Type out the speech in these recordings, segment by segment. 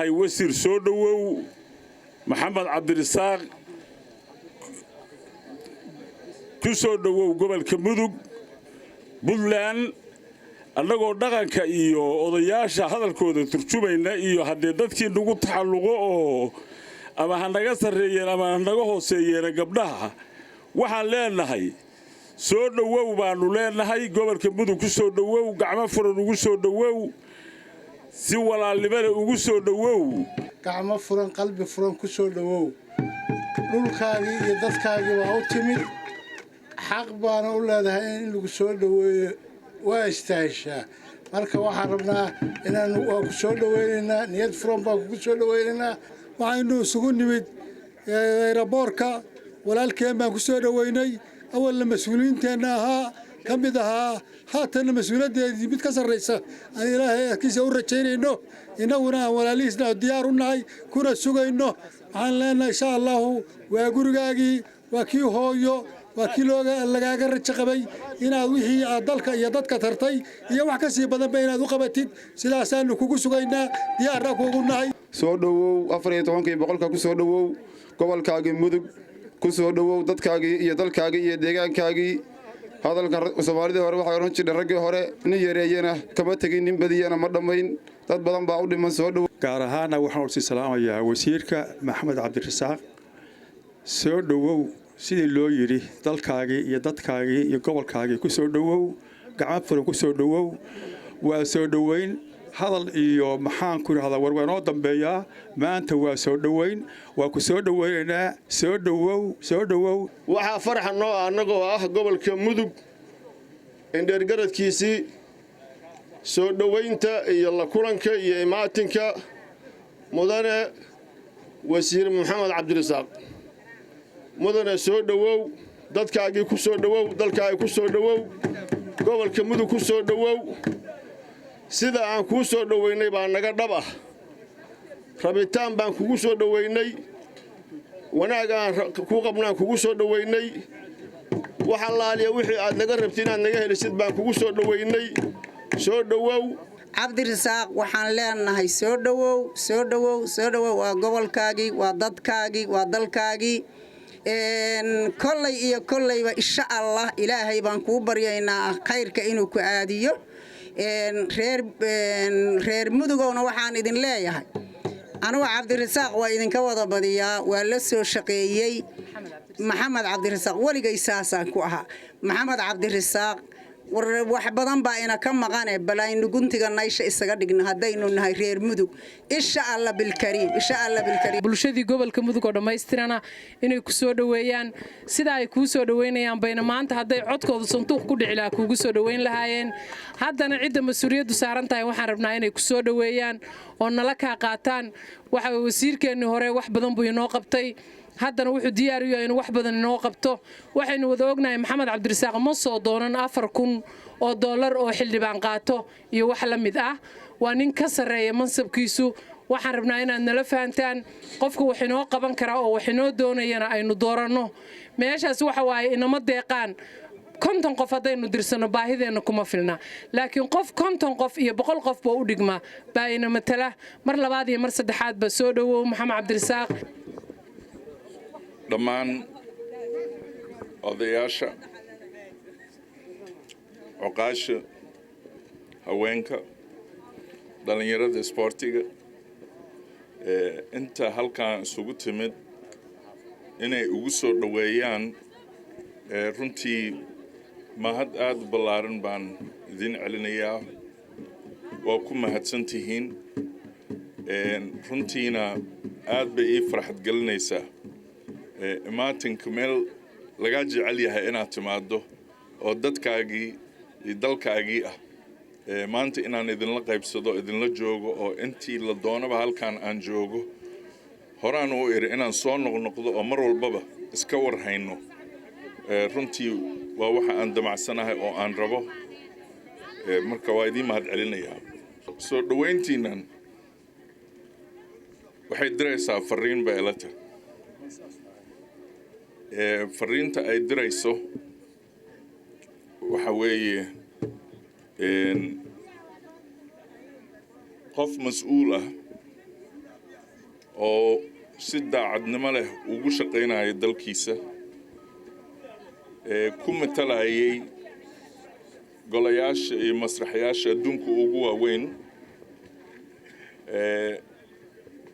leenahay wasiir soo dhawow maxamed cabdirasaaq ku soo dhawow gobolka mudug Puntland annagoo dhaqanka iyo odayaasha hadalkooda turjumayna iyo haddii dadkii nagu taxalluqo oo ama hanaga sarreeyeen ama hanaga hooseeyeen gabdhaha waxaan leenahay soo dhawow baanu leenahay gobolka mudug ku soo dhawow gacmo furan ugu soo dhawow si walaalnimada ugu soo dhawow gacmo furan qalbi furan ku soo dhawow dhulkaagii iyo dadkaagii waa u timid xaq baana u leedahay in lagu soo dhaweeyo waa istaashaa marka waxaan rabnaa inaan waa ku soo dhaweynaynaa niyad furan baa ku soo dhaweynaynaa waxaynu isugu nimid aeroboorka walaalkeen baan ku soo dhaweynay awalna mas-uuliyiinteenna ahaa ka mid ahaa haatanna mas-uuliyaddeedii mid ka sarraysa aan ilaahay adkiisa u rajaynayno innaguna aan walaalihiisna diyaar u nahay kuna sugayno waxaan leenahay insha allahu waa gurigaagii waa kii hooyo waa kii lagaaga rajo qabay inaad wixii aad dalka iyo dadka tartay iyo wax ka sii badanba inaad u qabatid sidaasaanu kugu sugaynaa diyaarna kuugu nahay soo dhawow 14 boqolka ku soo dhawow gobolkaagii mudug ku soo dhawow dadkaagii iyo dalkaagii iyo deegaankaagii hadalka Soomaalida hore waxay oran jireen raggii hore nin yareeyana kama tagin nin badiyana ma dhamayn dad badan baa u dhiman soo dhawow gaar ahaan waxaan u salaamayaa wasiirka Maxamed Cabdirasaaq soo dhawow sidii loo yiri dalkaagii iyo dadkaagii iyo gobolkaagii ku soo dhawow gacmo furan ku soo dhawow waa soo dhaweyn hadal iyo maxaan ku raahdaa warweenoo dambeeya maanta waa soo dhaweyn waa ku soo dhaweynaa soo dhawow waxa farxan noo anagoo ah gobolka mudug indheergaradkiisii soo dhaweynta iyo la kulanka iyo imaatinka mudane wasiir Maxamed Cabdirasaaq mudane soo dhawow dadkaagii ku soo dhawow dalkaagii ku soo dhawow gobolka mudug ku soo dhawow sida aan ku soo dhaweynay baa naga dhab ah rabitaan baan kugu soo dhaweynay wanaag aan ku qabnaan kugu soo dhaweynay waxa laaliya wixii aad naga rabtiin aad naga helisid baan kugu soo dhaweynay soo dhawow Cabdirasaaq waxaan leenahay soo dhawow waa gobolkaagii waa dadkaagii waa dalkaagii kolleyba insha Allah ilaahay baan kuu baryaynaa khayrka inuu ku aadiyo reer mudugowna waxaan idin leeyahay anigu Cabdirasaaq waa idinka wada badiyaa waa la soo shaqeeyay Maxamed Cabdirasaaq waligay saasaan ku ahaa Maxamed Cabdirasaaq wax badan baa ina ka maqane balaynu guntiga naysha isaga dhigna hadaynu nahay reer mudug insha Allah bil kariim bulshadii gobolka mudug oo dhameystirana inay ku soo dhaweeyaan sida ay ku soo dhaweynayaan bayna maanta haday codkooda santuuq ku dhicilaa kugu soo dhaweyn lahaayeen haddana cidda mas'uuliyadu saaran tahay waxaan rabnaa inay ku soo dhaweeyaan oo nala ka qaataan waxa wasiirkeeni hore wax badan buu inoo qabtay haddana wuxuu diyaar u yahay inuu wax badan inoo qabto waxaynu wada ognahay Maxamed Cabdirasaaq ma soo doonan 4,000 oo dollar oo xildhibaan qaato iyo wax la mid ah waa nin ka sareeya mansabkiisu waxaan rabnaa inaad nala fahantaan qofku wax inoo qaban kara oo wax inoo doonayana aynu dooranno meeshaas waxa waaye inama deeqaan konton qof hadaynu dirsano baahideena kuma filna laakiin qof konton qof iyo 100 qof baa u dhigma baa ina matala mar labaad iyo mar saddexaad ba soo dhawow Maxamed Cabdirasaaq dhammaan odayaasha oqaasha haweenka dhalinyarada sportiga inta halkaan isugu timid inay ugu soo dhaweeyaan runtii mahad aad u ballaaran baan idin celinayaa waa ku mahadsantihiin runtiina aad bay ii farxad gelinaysaa imaatinka meel laga jecel yahay inaad timaado oo dadkaagii iyo dalkaagii ah maanta inaan idinla qaybsado idinla joogo oo intii la doonaba halkaan aan joogo horaan u iri inaan soo noqnoqdo oo mar walbaba iska warhayno runtii waa waxa aan damacsanahay oo aan rabo marka waa idin mahad celinayaa soo dhaweyntiinan waxay diraysaa fariin beelata fariinta ay dirayso waxa weeye qof mas'uul ah oo si daacadnimo leh ugu shaqaynaya dalkiisa ku matalayay golayaasha iyo masraxyaasha adduunka ugu waaweyn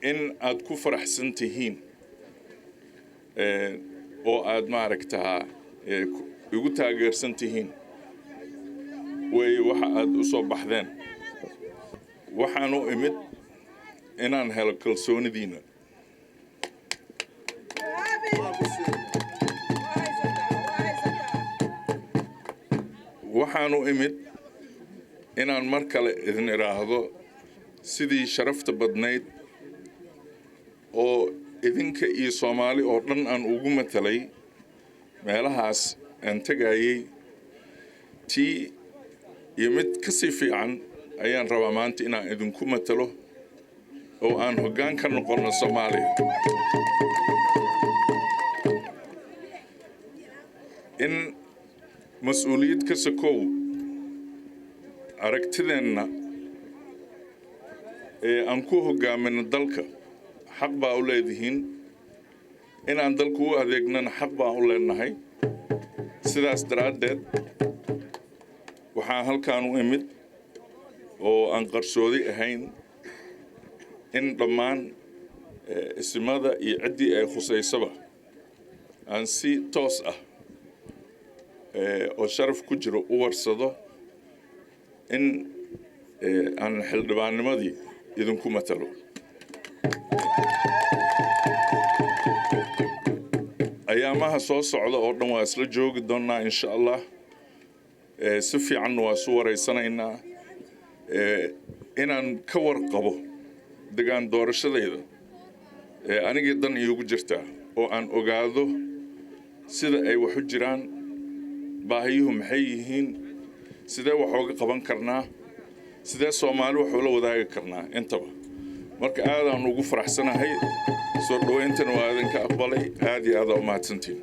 in aad ku faraxsan tihiin oo aad maaragtaa igu taageersan tihiin way waxa aad u soo baxdeen waxaan u imid inaan helo kalsoonidiina waxaan u imid inaan mar kale idin iraahdo sidii sharafta badnayd oo idinka iyo Soomaali oo dhan aan ugu matalay meelahaas aan tagayay tii iyo mid ka sii fiican ayaan rabaa maanta inaan idinku matalo oo aan hoggaan ka noqono Soomaaliya in mas'uuliyad ka sokow aragtideenna aan ku hogaamino dalka xaq baa u leedihiin inaan dalku u adeegnana xaq baan u leenahay sidaas daraaddeed waxaan halkaan u imid oo aan qarsoodi ahayn in dhammaan isimada iyo ciddii ay khusaysaba aan si toos ah oo sharaf ku jiro u warsado in aan xildhibaannimadii idinku matalo ayaamaha soo socda oo dhan waa isla joogi doonaa insha Allah si fiican waa soo wareysanaynaa inaan ka warqabo degaan doorashadayda anigii dan iigu jirtaa oo aan ogaado sida ay wax u jiraan baahiyuhu maxay yihiin sidee wax uga qaban karnaa sidee Soomaali wax ula wadaagi karnaa intaba marka aad aan ugu faraxsanahay soo dhaweyntan waa idinka aqbalay aad iyo aad u mahadsantiin